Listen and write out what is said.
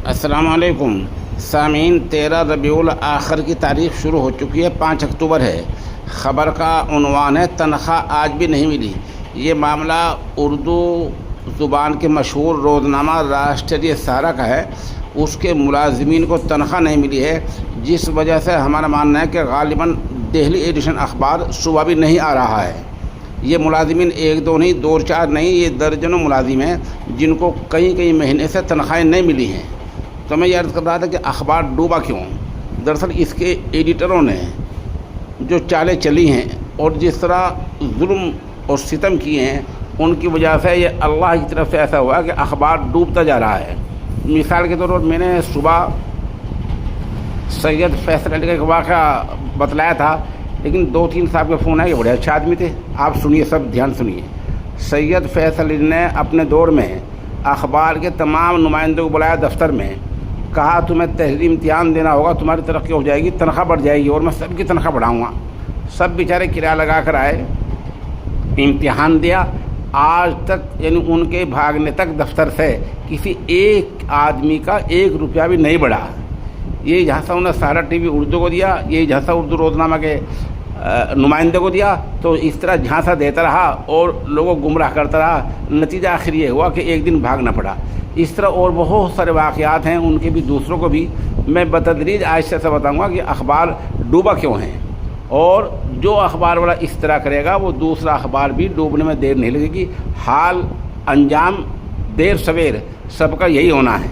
السلام علیکم سامعین، 13 ربیع الاخر کی تاریخ شروع ہو چکی ہے، 5 اکتوبر ہے۔ خبر کا عنوان ہے تنخواہ آج بھی نہیں ملی۔ یہ معاملہ اردو زبان کے مشہور روزنامہ راشٹریہ سہارا کا ہے۔ اس کے ملازمین کو تنخواہ نہیں ملی ہے، جس وجہ سے ہمارا ماننا ہے کہ غالباً دہلی ایڈیشن اخبار صبح بھی نہیں آ رہا ہے۔ یہ ملازمین ایک دو نہیں، 2-4 نہیں، یہ درجنوں ملازم ہیں جن کو کئی مہینے سے تنخواہیں نہیں ملی ہیں۔ تو میں یہ عرض کر رہا تھا کہ اخبار ڈوبا کیوں؟ دراصل اس کے ایڈیٹروں نے جو چالیں چلی ہیں اور جس طرح ظلم اور ستم کیے ہیں، ان کی وجہ سے یہ اللہ کی طرف سے ایسا ہوا کہ اخبار ڈوبتا جا رہا ہے۔ مثال کے طور پر میں نے صبح سید فیصل علی کا ایک واقعہ بتلایا تھا، لیکن 2-3 صاحب کے فون آئے کہ بڑے اچھے آدمی تھے، آپ سنیے، سب دھیان سنیے۔ سید فیصل علی نے اپنے دور میں اخبار کے تمام نمائندوں کو بلایا دفتر میں، کہا تمہیں تحریری امتحان دینا ہوگا، تمہاری ترقی ہو جائے گی، تنخواہ بڑھ جائے گی اور میں سب کی تنخواہ بڑھاؤں گا۔ سب بیچارے کرایہ لگا کر آئے، امتحان دیا۔ آج تک یعنی ان کے بھاگنے تک دفتر سے کسی ایک آدمی کا 1 روپیہ بھی نہیں بڑھا۔ یہ جھانسا انہوں نے سہارا ٹی وی اردو کو دیا، یہ جھانسا اردو روزنامہ کے نمائندے کو دیا، تو اس طرح جھانسا دیتا رہا اور لوگوں کو گمراہ کرتا رہا۔ نتیجہ آخر یہ ہوا کہ ایک دن بھاگنا پڑا۔ اس طرح اور بہت سارے واقعات ہیں، ان کے بھی دوسروں کو بھی میں بتدریج آہستہ سے بتاؤں گا کہ اخبار ڈوبا کیوں ہیں، اور جو اخبار والا اس طرح کرے گا وہ دوسرا اخبار بھی ڈوبنے میں دیر نہیں لگے گی۔ حال انجام دیر سویر سب کا یہی ہونا ہے۔